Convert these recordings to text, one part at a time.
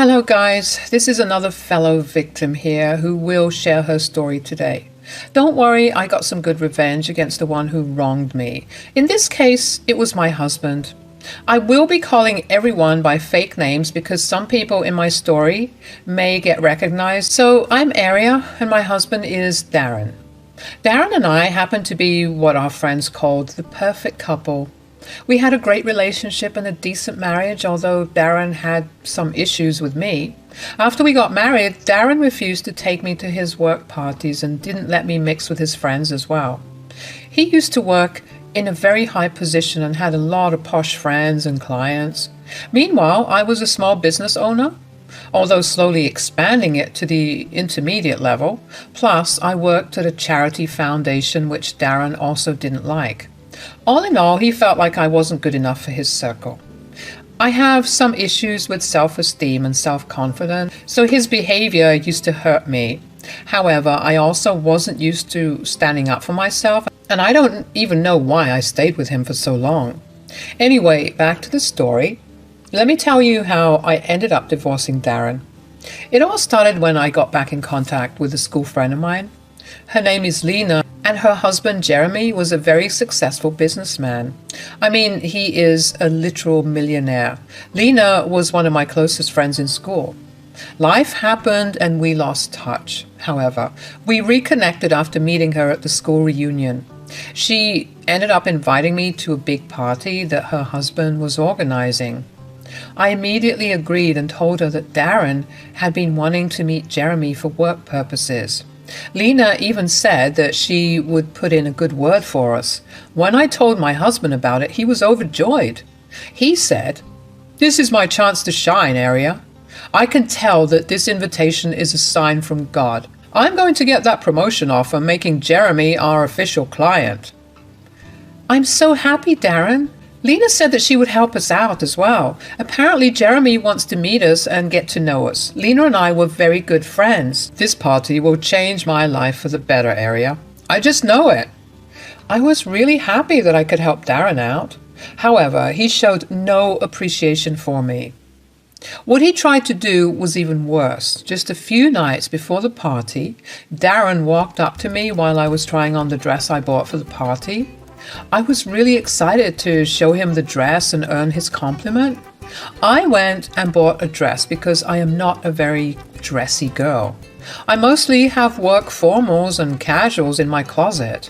Hello guys, this is another fellow victim here who will share her story today. Don't worry, I got some good revenge against the one who wronged me. In this case, it was my husband. I will be calling everyone by fake names because some people in my story may get recognized. So I'm Aria and my husband is Darren. Darren and I happen to be what our friends called the perfect couple. We had a great relationship and a decent marriage, although Darren had some issues with me. After we got married, Darren refused to take me to his work parties and didn't let me mix with his friends as well. He used to work in a very high position and had a lot of posh friends and clients. Meanwhile, I was a small business owner, although slowly expanding it to the intermediate level. Plus, I worked at a charity foundation which Darren also didn't like. All in all, he felt like I wasn't good enough for his circle. I have some issues with self-esteem and self-confidence, so his behavior used to hurt me. However, I also wasn't used to standing up for myself, and I don't even know why I stayed with him for so long. Anyway, back to the story. Let me tell you how I ended up divorcing Darren. It all started when I got back in contact with a school friend of mine. Her name is Lena, and her husband Jeremy was a very successful businessman. I mean, he is a literal millionaire. Lena was one of my closest friends in school. Life happened and we lost touch. However, we reconnected after meeting her at the school reunion. She ended up inviting me to a big party that her husband was organizing. I immediately agreed and told her that Darren had been wanting to meet Jeremy for work purposes. Lena even said that she would put in a good word for us. When I told my husband about it, he was overjoyed. He said, "This is my chance to shine, Aria. I can tell that this invitation is a sign from God. I'm going to get that promotion offer, making Jeremy our official client." "I'm so happy, Darren. Lena said that she would help us out as well. Apparently Jeremy wants to meet us and get to know us. Lena and I were very good friends. This party will change my life for the better, Aria. I just know it." I was really happy that I could help Darren out. However, he showed no appreciation for me. What he tried to do was even worse. Just a few nights before the party, Darren walked up to me while I was trying on the dress I bought for the party. I was really excited to show him the dress and earn his compliment. I went and bought a dress because I am not a very dressy girl. I mostly have work formals and casuals in my closet.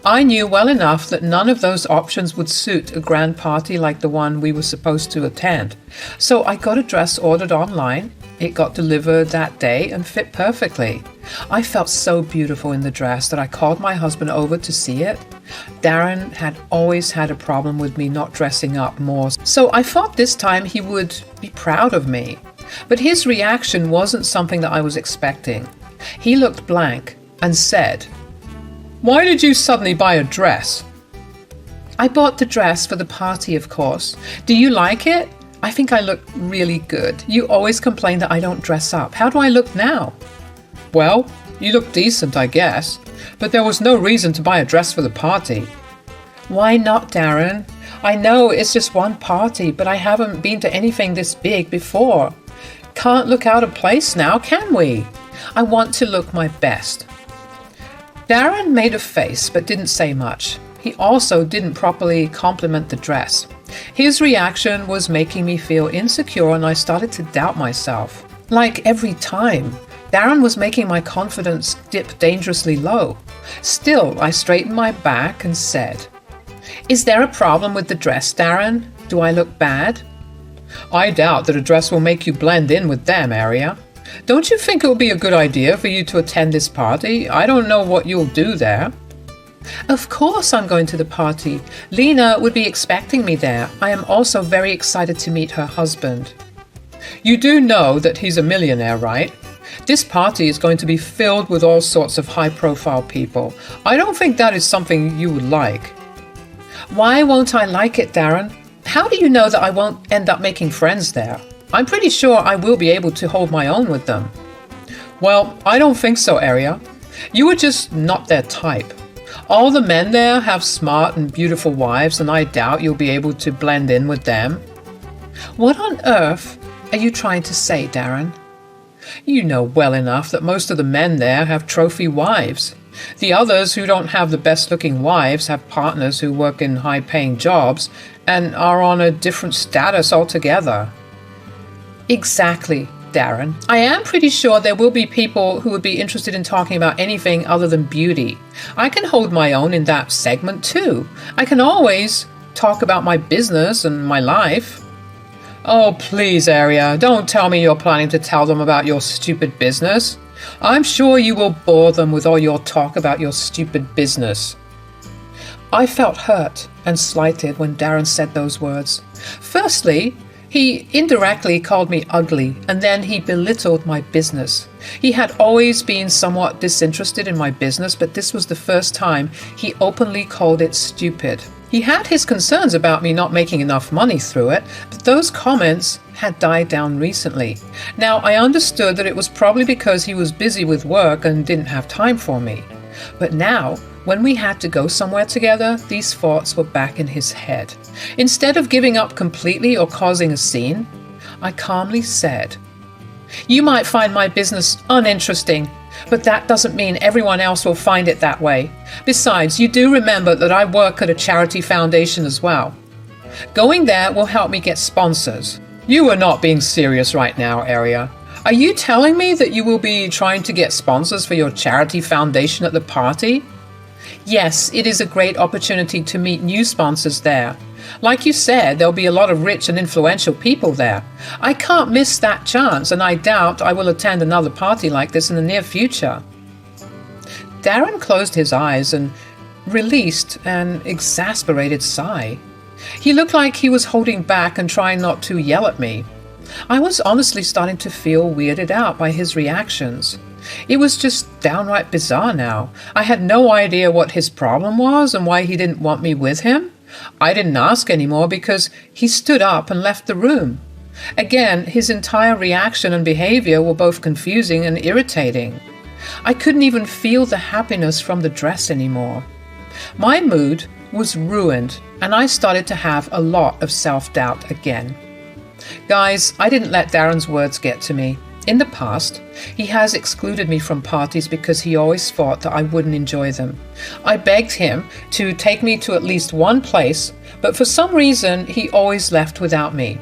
I knew well enough that none of those options would suit a grand party like the one we were supposed to attend. So I got a dress ordered online. It got delivered that day and fit perfectly. I felt so beautiful in the dress that I called my husband over to see it. Darren had always had a problem with me not dressing up more, so I thought this time he would be proud of me. But his reaction wasn't something that I was expecting. He looked blank and said, "Why did you suddenly buy a dress?" "I bought the dress for the party, of course. Do you like it? I think I look really good. You always complain that I don't dress up. How do I look now?" "Well, you look decent, I guess. But there was no reason to buy a dress for the party." "Why not, Darren? I know it's just one party, but I haven't been to anything this big before. Can't look out of place now, can we? I want to look my best." Darren made a face but didn't say much. He also didn't properly compliment the dress. His reaction was making me feel insecure and I started to doubt myself. Like every time, Darren was making my confidence dip dangerously low. Still, I straightened my back and said, "Is there a problem with the dress, Darren? Do I look bad?" "I doubt that a dress will make you blend in with them, Aria. Don't you think it would be a good idea for you to attend this party? I don't know what you'll do there." "Of course I'm going to the party. Lena would be expecting me there. I am also very excited to meet her husband." "You do know that he's a millionaire, right? This party is going to be filled with all sorts of high-profile people. I don't think that is something you would like." "Why won't I like it, Darren? How do you know that I won't end up making friends there? I'm pretty sure I will be able to hold my own with them." "Well, I don't think so, Aria. You are just not their type. All the men there have smart and beautiful wives, and I doubt you'll be able to blend in with them." "What on earth are you trying to say, Darren? You know well enough that most of the men there have trophy wives. The others who don't have the best-looking wives have partners who work in high-paying jobs and are on a different status altogether. Exactly, Darren. I am pretty sure there will be people who would be interested in talking about anything other than beauty. I can hold my own in that segment too. I can always talk about my business and my life. Oh, please, Aria, don't tell me you're planning to tell them about your stupid business. I'm sure you will bore them with all your talk about your stupid business. I felt hurt and slighted when Darren said those words. Firstly, he indirectly called me ugly, and then he belittled my business. He had always been somewhat disinterested in my business, but this was the first time he openly called it stupid. He had his concerns about me not making enough money through it, but those comments had died down recently. Now, I understood that it was probably because he was busy with work and didn't have time for me. But now, when we had to go somewhere together, these thoughts were back in his head. Instead of giving up completely or causing a scene, I calmly said, "You might find my business uninteresting, but that doesn't mean everyone else will find it that way. Besides, you do remember that I work at a charity foundation as well. Going there will help me get sponsors." You are not being serious right now, Aria. Are you telling me that you will be trying to get sponsors for your charity foundation at the party? Yes, it is a great opportunity to meet new sponsors there. Like you said, there'll be a lot of rich and influential people there. I can't miss that chance, and I doubt I will attend another party like this in the near future. Darren closed his eyes and released an exasperated sigh. He looked like he was holding back and trying not to yell at me. I was honestly starting to feel weirded out by his reactions. It was just downright bizarre now. I had no idea what his problem was and why he didn't want me with him. I didn't ask anymore because he stood up and left the room. Again, his entire reaction and behavior were both confusing and irritating. I couldn't even feel the happiness from the dress anymore. My mood was ruined, and I started to have a lot of self-doubt again. Guys, I didn't let Darren's words get to me. In the past, he has excluded me from parties because he always thought that I wouldn't enjoy them. I begged him to take me to at least one place, but for some reason, he always left without me.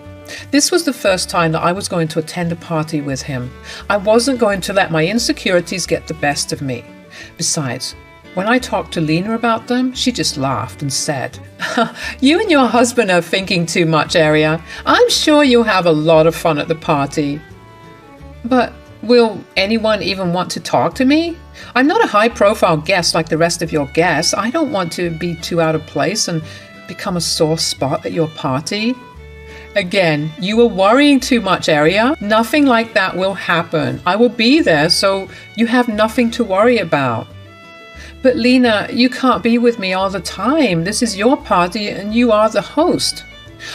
This was the first time that I was going to attend a party with him. I wasn't going to let my insecurities get the best of me. Besides, when I talked to Lena about them, she just laughed and said, "You and your husband are thinking too much, Aria. I'm sure you'll have a lot of fun at the party." But will anyone even want to talk to me? I'm not a high-profile guest like the rest of your guests. I don't want to be too out of place and become a sore spot at your party. Again, you are worrying too much, Aria. Nothing like that will happen. I will be there, so you have nothing to worry about. But Lena, you can't be with me all the time. This is your party and you are the host.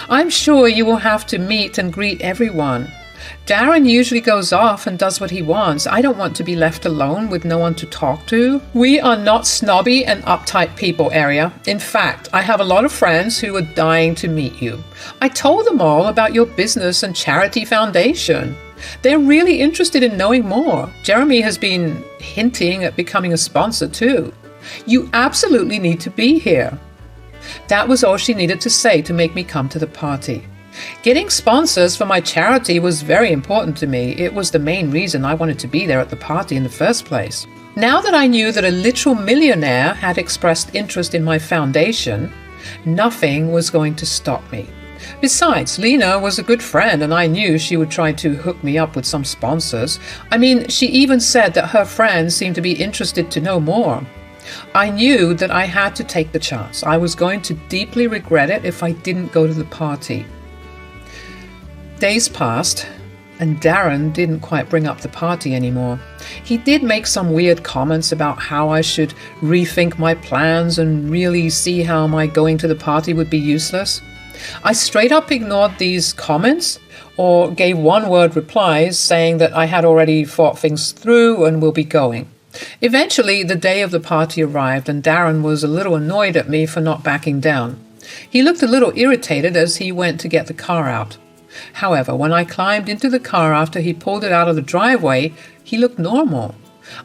I'm sure you will have to meet and greet everyone. Darren usually goes off and does what he wants. I don't want to be left alone with no one to talk to. We are not snobby and uptight people, Aria. In fact, I have a lot of friends who are dying to meet you. I told them all about your business and charity foundation. They're really interested in knowing more. Jeremy has been hinting at becoming a sponsor too. You absolutely need to be here. That was all she needed to say to make me come to the party. Getting sponsors for my charity was very important to me. It was the main reason I wanted to be there at the party in the first place. Now that I knew that a literal millionaire had expressed interest in my foundation, nothing was going to stop me. Besides, Lena was a good friend and I knew she would try to hook me up with some sponsors. I mean, she even said that her friends seemed to be interested to know more. I knew that I had to take the chance. I was going to deeply regret it if I didn't go to the party. Days passed, and Darren didn't quite bring up the party anymore. He did make some weird comments about how I should rethink my plans and really see how my going to the party would be useless. I straight up ignored these comments or gave one-word replies saying that I had already thought things through and will be going. Eventually, the day of the party arrived and Darren was a little annoyed at me for not backing down. He looked a little irritated as he went to get the car out. However, when I climbed into the car after he pulled it out of the driveway, he looked normal.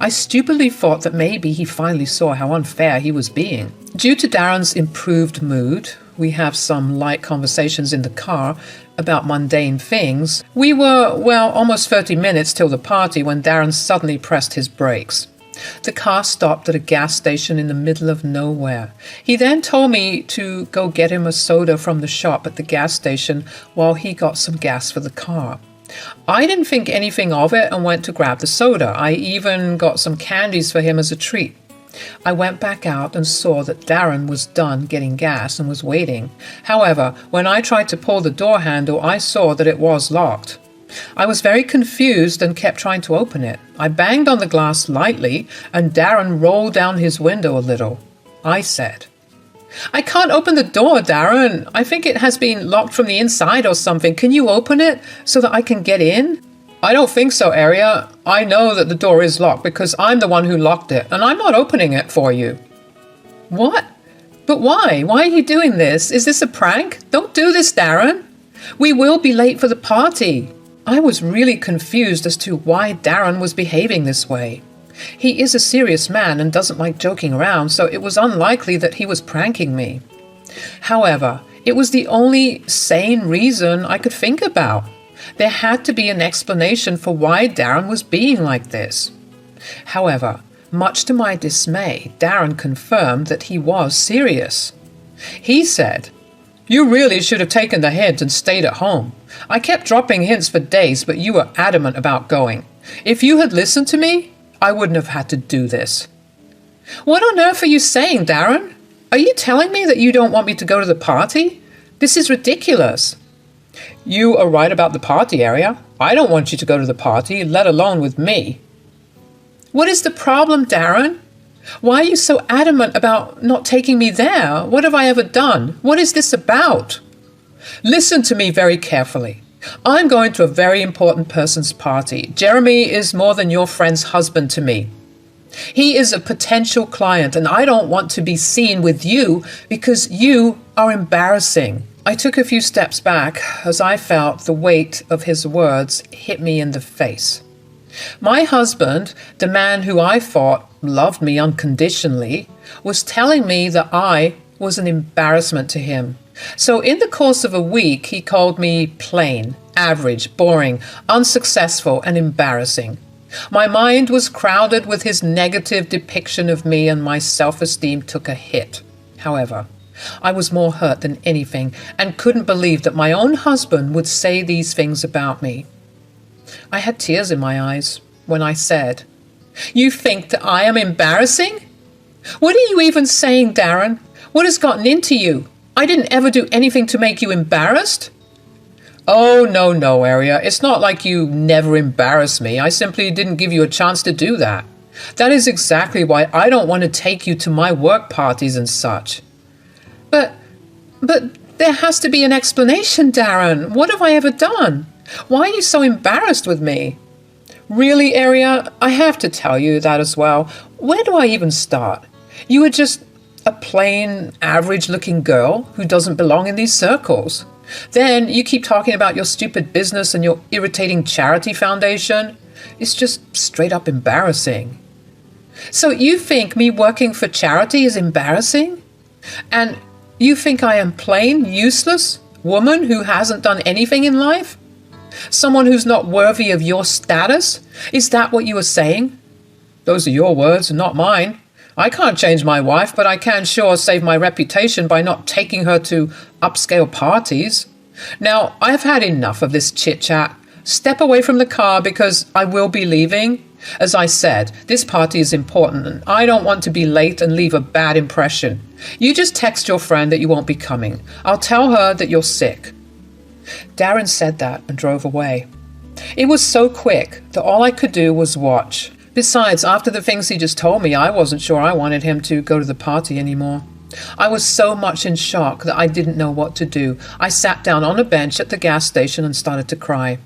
I stupidly thought that maybe he finally saw how unfair he was being. Due to Darren's improved mood, we have some light conversations in the car about mundane things. We were, almost 30 minutes till the party when Darren suddenly pressed his brakes. The car stopped at a gas station in the middle of nowhere. He then told me to go get him a soda from the shop at the gas station while he got some gas for the car. I didn't think anything of it and went to grab the soda. I even got some candies for him as a treat. I went back out and saw that Darren was done getting gas and was waiting. However, when I tried to pull the door handle, I saw that it was locked. I was very confused and kept trying to open it. I banged on the glass lightly and Darren rolled down his window a little. I said, "I can't open the door, Darren. I think it has been locked from the inside or something. Can you open it so that I can get in?" "I don't think so, Aria. I know that the door is locked because I'm the one who locked it, and I'm not opening it for you." "What? But why? Why are you doing this? Is this a prank? Don't do this, Darren. We will be late for the party." I was really confused as to why Darren was behaving this way. He is a serious man and doesn't like joking around, so it was unlikely that he was pranking me. However, it was the only sane reason I could think about. There had to be an explanation for why Darren was being like this. However, much to my dismay, Darren confirmed that he was serious. He said, "You really should have taken the hint and stayed at home. I kept dropping hints for days, but you were adamant about going. If you had listened to me, I wouldn't have had to do this." "What on earth are you saying, Darren? Are you telling me that you don't want me to go to the party? This is ridiculous." "You are right about the party area. I don't want you to go to the party, let alone with me." "What is the problem, Darren? Why are you so adamant about not taking me there? What have I ever done? What is this about?" "Listen to me very carefully. I'm going to a very important person's party. Jeremy is more than your friend's husband to me. He is a potential client, and I don't want to be seen with you because you are embarrassing." I took a few steps back as I felt the weight of his words hit me in the face. My husband, the man who I thought loved me unconditionally, was telling me that I was an embarrassment to him. So in the course of a week, he called me plain, average, boring, unsuccessful, and embarrassing. My mind was crowded with his negative depiction of me, and my self-esteem took a hit. However, I was more hurt than anything and couldn't believe that my own husband would say these things about me. I had tears in my eyes when I said, "You think that I am embarrassing? What are you even saying, Darren? What has gotten into you? I didn't ever do anything to make you embarrassed." "Oh, no, Aria. It's not like you never embarrass me. I simply didn't give you a chance to do that. That is exactly why I don't want to take you to my work parties and such." But there has to be an explanation, Darren. What have I ever done? Why are you so embarrassed with me? Really, Aria, I have to tell you that as well. Where do I even start? You are just a plain, average-looking girl who doesn't belong in these circles. Then you keep talking about your stupid business and your irritating charity foundation. It's just straight up embarrassing. So you think me working for charity is embarrassing? And you think I am plain, useless woman who hasn't done anything in life? Someone who's not worthy of your status? Is that what you are saying? Those are your words, not mine. I can't change my wife, but I can sure save my reputation by not taking her to upscale parties. Now, I've had enough of this chit-chat. Step away from the car because I will be leaving. As I said, this party is important and I don't want to be late and leave a bad impression. You just text your friend that you won't be coming. I'll tell her that you're sick. Darren said that and drove away. It was so quick that all I could do was watch. Besides, after the things he just told me, I wasn't sure I wanted him to go to the party anymore. I was so much in shock that I didn't know what to do. I sat down on a bench at the gas station and started to cry.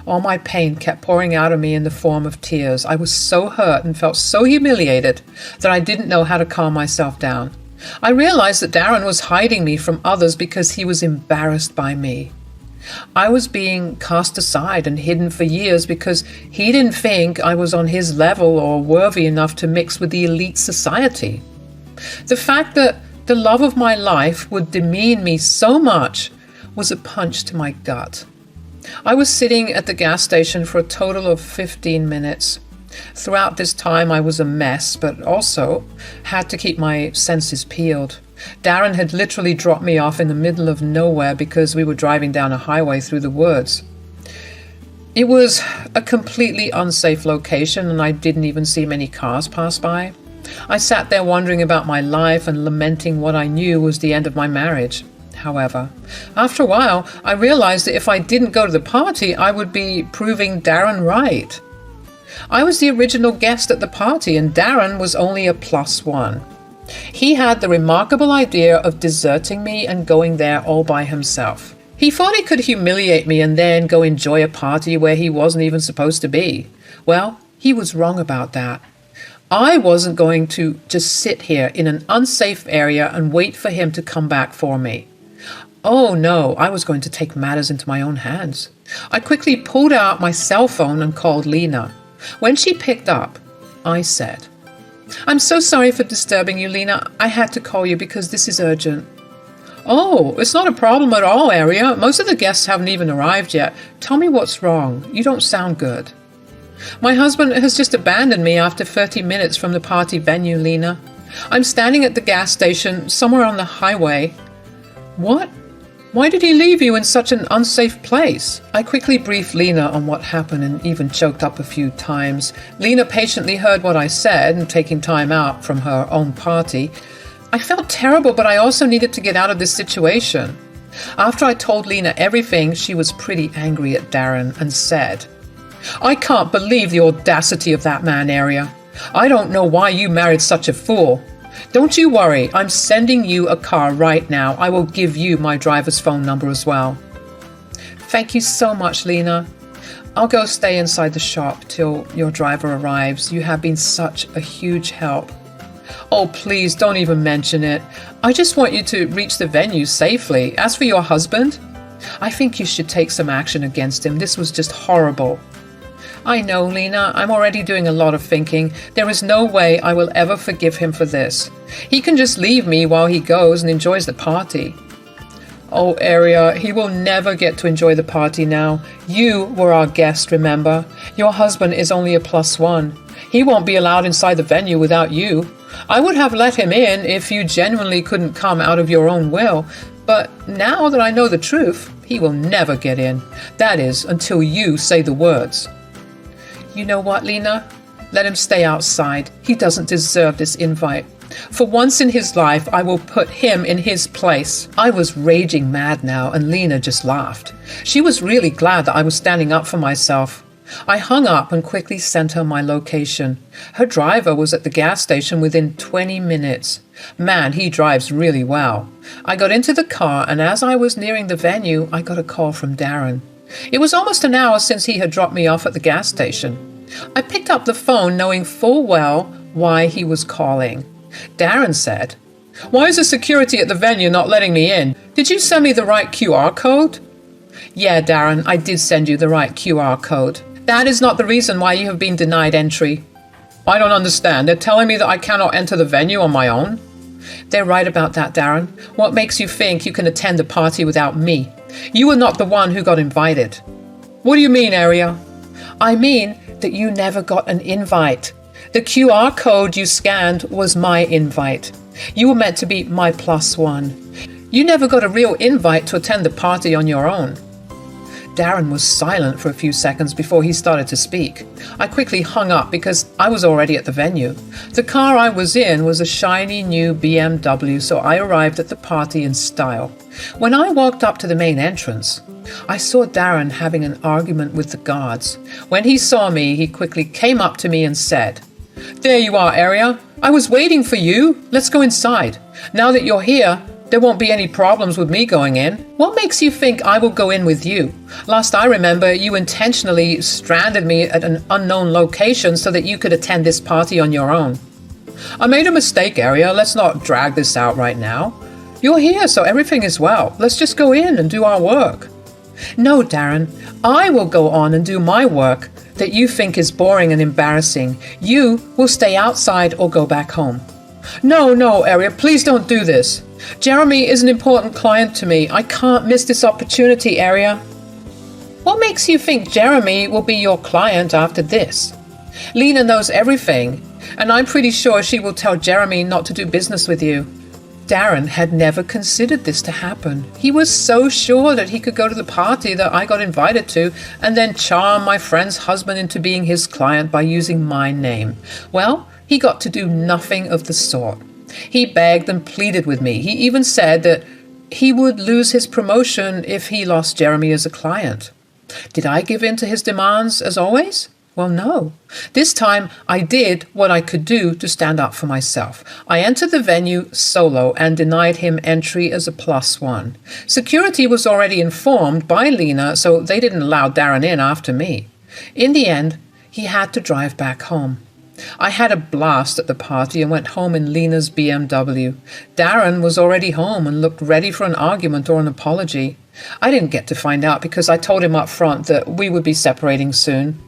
All my pain kept pouring out of me in the form of tears. I was so hurt and felt so humiliated that I didn't know how to calm myself down. I realized that Darren was hiding me from others because he was embarrassed by me. I was being cast aside and hidden for years because he didn't think I was on his level or worthy enough to mix with the elite society. The fact that the love of my life would demean me so much was a punch to my gut. I was sitting at the gas station for a total of 15 minutes. Throughout this time, I was a mess, but also had to keep my senses peeled. Darren had literally dropped me off in the middle of nowhere because we were driving down a highway through the woods. It was a completely unsafe location, and I didn't even see many cars pass by. I sat there wondering about my life and lamenting what I knew was the end of my marriage. However, after a while, I realized that if I didn't go to the party, I would be proving Darren right. I was the original guest at the party, and Darren was only a +1. He had the remarkable idea of deserting me and going there all by himself. He thought he could humiliate me and then go enjoy a party where he wasn't even supposed to be. Well, he was wrong about that. I wasn't going to just sit here in an unsafe area and wait for him to come back for me. Oh no, I was going to take matters into my own hands. I quickly pulled out my cell phone and called Lena. When she picked up, I said, "I'm so sorry for disturbing you, Lena. I had to call you because this is urgent." "Oh, it's not a problem at all, Aria. Most of the guests haven't even arrived yet. Tell me what's wrong. You don't sound good." "My husband has just abandoned me after 30 minutes from the party venue, Lena. I'm standing at the gas station somewhere on the highway." "What? Why did he leave you in such an unsafe place?" I quickly briefed Lena on what happened and even choked up a few times. Lena patiently heard what I said and taking time out from her own party. I felt terrible, but I also needed to get out of this situation. After I told Lena everything, she was pretty angry at Darren and said, "I can't believe the audacity of that man, Aria. I don't know why you married such a fool. Don't you worry, I'm sending you a car right now. I will give you my driver's phone number as well." "Thank you so much, Lena. I'll go stay inside the shop till your driver arrives. You have been such a huge help." "Oh, please don't even mention it. I just want you to reach the venue safely. As for your husband, I think you should take some action against him. This was just horrible." "I know, Lena. I'm already doing a lot of thinking. There is no way I will ever forgive him for this. He can just leave me while he goes and enjoys the party." "Oh, Aria, he will never get to enjoy the party now. You were our guest, remember? Your husband is only a +1. He won't be allowed inside the venue without you. I would have let him in if you genuinely couldn't come out of your own will. But now that I know the truth, he will never get in. That is, until you say the words." "You know what, Lena? Let him stay outside. He doesn't deserve this invite. For once in his life, I will put him in his place." I was raging mad now, and Lena just laughed. She was really glad that I was standing up for myself. I hung up and quickly sent her my location. Her driver was at the gas station within 20 minutes. Man, he drives really well. I got into the car, and as I was nearing the venue, I got a call from Darren. It was almost an hour since he had dropped me off at the gas station. I picked up the phone knowing full well why he was calling. Darren said, "Why is the security at the venue not letting me in? Did you send me the right QR code?" "Yeah, Darren, I did send you the right QR code. That is not the reason why you have been denied entry." "I don't understand. They're telling me that I cannot enter the venue on my own?" "They're right about that, Darren. What makes you think you can attend the party without me? You were not the one who got invited." "What do you mean, Aria?" "I mean that you never got an invite. The QR code you scanned was my invite. You were meant to be my +1. You never got a real invite to attend the party on your own." Darren was silent for a few seconds before he started to speak. I quickly hung up because I was already at the venue. The car I was in was a shiny new BMW, so I arrived at the party in style. When I walked up to the main entrance, I saw Darren having an argument with the guards. When he saw me, he quickly came up to me and said, "There you are, Aria. I was waiting for you. Let's go inside. Now that you're here, there won't be any problems with me going in. What makes you think I will go in with you? Last I remember, you intentionally stranded me at an unknown location so that you could attend this party on your own." "I made a mistake, Aria. Let's not drag this out right now. You're here, so everything is well. Let's just go in and do our work." No, Darren, I will go on and do my work that you think is boring and embarrassing. You will stay outside or go back home. No, Aria, please don't do this. Jeremy is an important client to me. I can't miss this opportunity, Aria. What makes you think Jeremy will be your client after this? Lena knows everything, and I'm pretty sure she will tell Jeremy not to do business with you. Darren had never considered this to happen. He was so sure that he could go to the party that I got invited to and then charm my friend's husband into being his client by using my name. Well, he got to do nothing of the sort. He begged and pleaded with me. He even said that he would lose his promotion if he lost Jeremy as a client. Did I give in to his demands as always? Well, no. This time I did what I could do to stand up for myself. I entered the venue solo and denied him entry as a +1. Security was already informed by Lena, so they didn't allow Darren in after me. In the end, he had to drive back home. I had a blast at the party and went home in Lena's BMW. Darren was already home and looked ready for an argument or an apology. I didn't get to find out because I told him up front that we would be separating soon.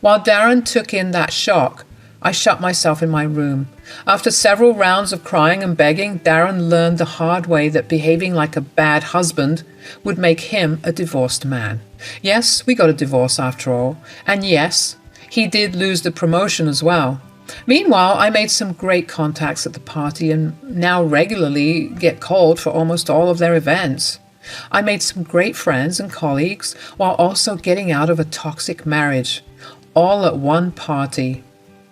While Darren took in that shock, I shut myself in my room. After several rounds of crying and begging, Darren learned the hard way that behaving like a bad husband would make him a divorced man. Yes, we got a divorce after all. And yes, he did lose the promotion as well. Meanwhile, I made some great contacts at the party and now regularly get called for almost all of their events. I made some great friends and colleagues while also getting out of a toxic marriage, all at one party.